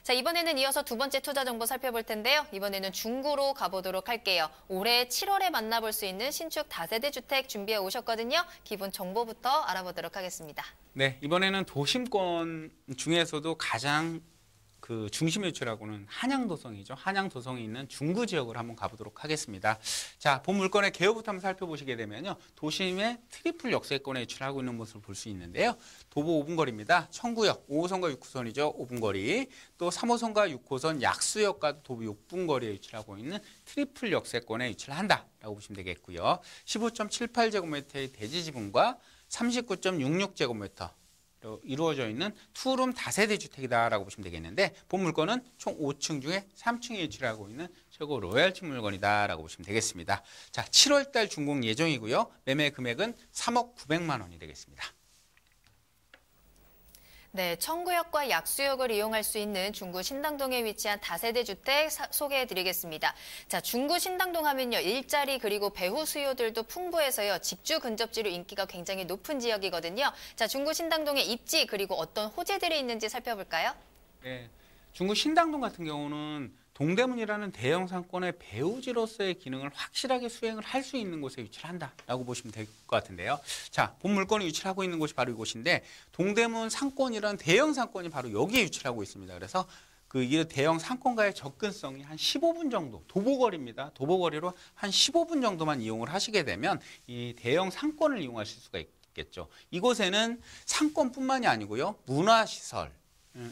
자, 이번에는 이어서 두 번째 투자 정보 살펴볼 텐데요. 이번에는 중구로 가보도록 할게요. 올해 7월에 만나볼 수 있는 신축 다세대 주택 준비해 오셨거든요. 기본 정보부터 알아보도록 하겠습니다. 네, 이번에는 도심권 중에서도 가장 중심 유치라고는 한양도성이죠. 한양도성에 있는 중구 지역을 한번 가보도록 하겠습니다. 자, 본 물건의 개요부터 한번 살펴보시게 되면요. 도심의 트리플 역세권에 위치하고 있는 모습을 볼 수 있는데요. 도보 5분 거리입니다. 청구역 5호선과 6호선이죠. 5분 거리. 또 3호선과 6호선 약수역과도 도보 6분 거리에 위치하고 있는 트리플 역세권에 위치를 한다라고 보시면 되겠고요. 15.78제곱미터의 대지 지분과 39.66제곱미터 이루어져 있는 투룸 다세대 주택이다라고 보시면 되겠는데 본 물건은 총 5층 중에 3층에 위치를 하고 있는 최고 로얄층 물건이다라고 보시면 되겠습니다. 자, 7월 달 준공 예정이고요. 매매 금액은 3억 900만 원이 되겠습니다. 네, 청구역과 약수역을 이용할 수 있는 중구 신당동에 위치한 다세대 주택 소개해드리겠습니다. 자, 중구 신당동 하면요, 일자리 그리고 배후 수요들도 풍부해서요, 직주 근접지로 인기가 굉장히 높은 지역이거든요. 자, 중구 신당동의 입지 그리고 어떤 호재들이 있는지 살펴볼까요? 네, 중구 신당동 같은 경우는 동대문이라는 대형 상권의 배후지로서의 기능을 확실하게 수행을 할 수 있는 곳에 위치를 한다라고 보시면 될 것 같은데요. 자, 본 물건이 위치를 하고 있는 곳이 바로 이곳인데 동대문 상권이라는 대형 상권이 바로 여기에 위치를 하고 있습니다. 그래서 이 대형 상권과의 접근성이 한 15분 정도, 도보거리입니다. 도보거리로 한 15분 정도만 이용을 하시게 되면 이 대형 상권을 이용하실 수가 있겠죠. 이곳에는 상권뿐만이 아니고요. 문화시설,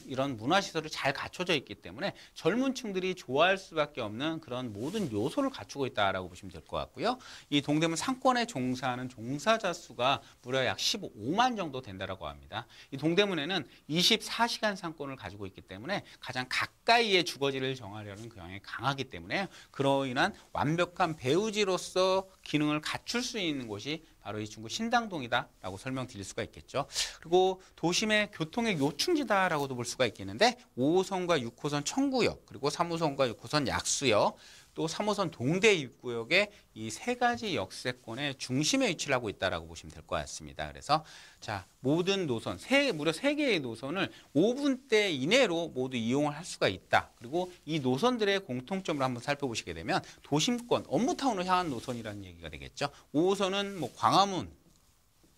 이런 문화시설이 잘 갖춰져 있기 때문에 젊은 층들이 좋아할 수밖에 없는 그런 모든 요소를 갖추고 있다라고 보시면 될 것 같고요. 이 동대문 상권에 종사하는 종사자 수가 무려 약 15만 정도 된다라고 합니다. 이 동대문에는 24시간 상권을 가지고 있기 때문에 가장 가까이에 주거지를 정하려는 경향이 강하기 때문에 그로 인한 완벽한 배우지로서 기능을 갖출 수 있는 곳이 바로 이 중구 신당동이다라고 설명드릴 수가 있겠죠. 그리고 도심의 교통의 요충지다라고도 볼 수가 있겠는데 5호선과 6호선 청구역 그리고 3호선과 6호선 약수역 또 3호선 동대 입구역에 이 세 가지 역세권의 중심에 위치를 하고 있다라고 보시면 될 것 같습니다. 그래서 자, 모든 노선, 무려 3개의 노선을 5분대 이내로 모두 이용을 할 수가 있다. 그리고 이 노선들의 공통점을 한번 살펴보시게 되면 도심권, 업무타운으로 향한 노선이라는 얘기가 되겠죠. 5호선은 뭐 광화문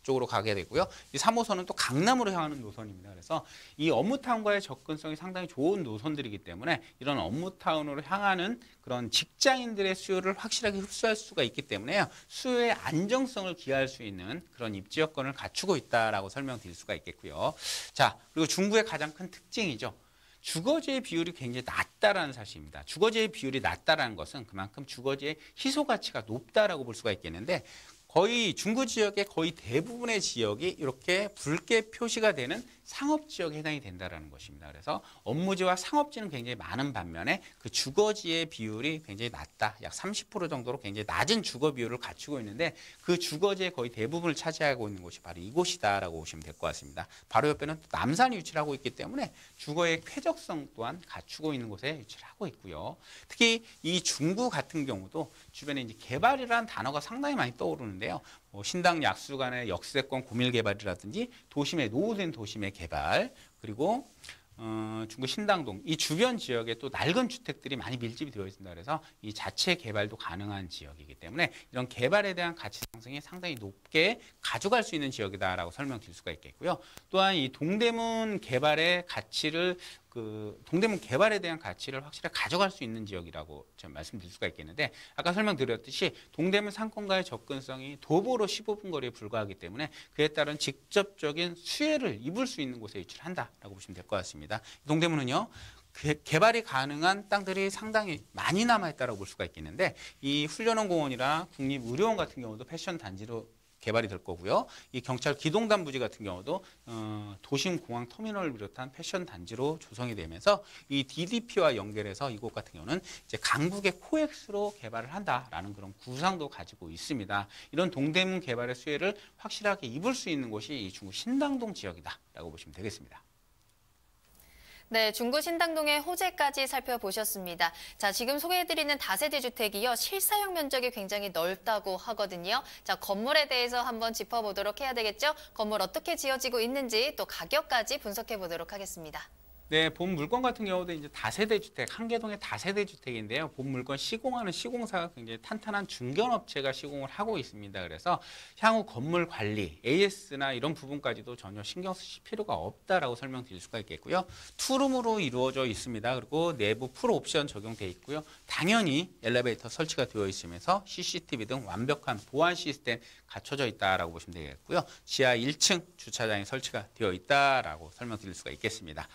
쪽으로 가게 되고요. 이 3호선은 또 강남으로 향하는 노선입니다. 그래서 이 업무타운과의 접근성이 상당히 좋은 노선들이기 때문에 이런 업무타운으로 향하는 그런 직장인들의 수요를 확실하게 흡수할 수가 있기 때문에요. 수요의 안정성을 기할 수 있는 그런 입지 여건을 갖추고 있다라고 설명드릴 수가 있겠고요. 자, 그리고 중구의 가장 큰 특징이죠. 주거지의 비율이 굉장히 낮다라는 사실입니다. 주거지의 비율이 낮다라는 것은 그만큼 주거지의 희소 가치가 높다라고 볼 수가 있겠는데 거의 중구 지역의 거의 대부분의 지역이 이렇게 붉게 표시가 되는 상업지역에 해당이 된다는 것입니다. 그래서 업무지와 상업지는 굉장히 많은 반면에 그 주거지의 비율이 굉장히 낮다. 약 30% 정도로 굉장히 낮은 주거 비율을 갖추고 있는데 그 주거지의 거의 대부분을 차지하고 있는 곳이 바로 이곳이다라고 보시면 될 것 같습니다. 바로 옆에는 또 남산이 위치를 하고 있기 때문에 주거의 쾌적성 또한 갖추고 있는 곳에 위치를 하고 있고요. 특히 이 중구 같은 경우도 주변에 이제 개발이라는 단어가 상당히 많이 떠오르는데요. 신당 약수 간의 역세권 고밀 개발이라든지 도심의 노후된 도심의 개발 그리고 중구 신당동 이 주변 지역에 또 낡은 주택들이 많이 밀집이 되어 있습니다. 그래서 이 자체 개발도 가능한 지역이기 때문에 이런 개발에 대한 가치 상승이 상당히 높게 가져갈 수 있는 지역이다라고 설명드릴 수가 있겠고요. 또한 이 동대문 개발의 가치를 동대문 개발에 대한 가치를 확실히 가져갈 수 있는 지역이라고 좀 말씀드릴 수가 있겠는데 아까 설명드렸듯이 동대문 상권과의 접근성이 도보로 15분 거리에 불과하기 때문에 그에 따른 직접적인 수혜를 입을 수 있는 곳에 위치를 한다라고 보시면 될 것 같습니다. 동대문은요. 개발이 가능한 땅들이 상당히 많이 남아있다고 볼 수가 있겠는데 이 훈련원 공원이나 국립의료원 같은 경우도 패션 단지로 개발이 될 거고요. 이 경찰 기동단 부지 같은 경우도 도심 공항 터미널을 비롯한 패션 단지로 조성이 되면서 이 DDP와 연결해서 이곳 같은 경우는 이제 강북의 코엑스로 개발을 한다라는 그런 구상도 가지고 있습니다. 이런 동대문 개발의 수혜를 확실하게 입을 수 있는 곳이 이 중구 신당동 지역이다라고 보시면 되겠습니다. 네, 중구 신당동의 호재까지 살펴보셨습니다. 자, 지금 소개해드리는 다세대 주택이요. 실사용 면적이 굉장히 넓다고 하거든요. 자, 건물에 대해서 한번 짚어보도록 해야 되겠죠? 건물 어떻게 지어지고 있는지 또 가격까지 분석해보도록 하겠습니다. 네, 본 물건 같은 경우도 이제 다세대 주택, 한계동의 다세대 주택인데요. 본 물건 시공하는 시공사가 굉장히 탄탄한 중견업체가 시공을 하고 있습니다. 그래서 향후 건물 관리, AS나 이런 부분까지도 전혀 신경 쓰실 필요가 없다라고 설명드릴 수가 있겠고요. 투룸으로 이루어져 있습니다. 그리고 내부 풀 옵션 적용돼 있고요. 당연히 엘리베이터 설치가 되어 있으면서 CCTV 등 완벽한 보안 시스템 갖춰져 있다라고 보시면 되겠고요. 지하 1층 주차장이 설치가 되어 있다라고 설명드릴 수가 있겠습니다.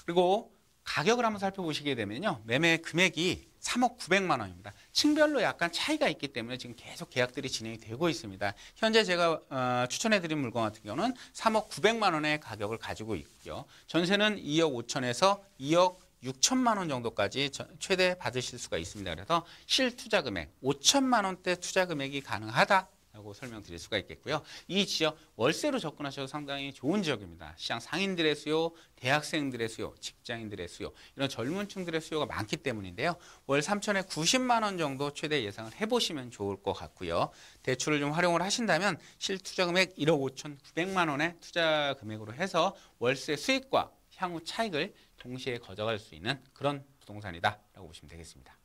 그리고 가격을 한번 살펴보시게 되면요. 매매 금액이 3억 900만 원입니다. 층별로 약간 차이가 있기 때문에 지금 계속 계약들이 진행이 되고 있습니다. 현재 제가 추천해드린 물건 같은 경우는 3억 900만 원의 가격을 가지고 있고요. 전세는 2억 5천에서 2억 6천만 원 정도까지 최대 받으실 수가 있습니다. 그래서 실투자 금액 5천만 원대 투자 금액이 가능하다. 라고 설명드릴 수가 있겠고요. 이 지역 월세로 접근하셔도 상당히 좋은 지역입니다. 시장 상인들의 수요, 대학생들의 수요, 직장인들의 수요, 이런 젊은 층들의 수요가 많기 때문인데요. 월 3천에 90만 원 정도 최대 예상을 해보시면 좋을 것 같고요. 대출을 좀 활용을 하신다면 실투자 금액 1억 5천 9백만 원의 투자 금액으로 해서 월세 수익과 향후 차익을 동시에 가져갈 수 있는 그런 부동산이다 라고 보시면 되겠습니다.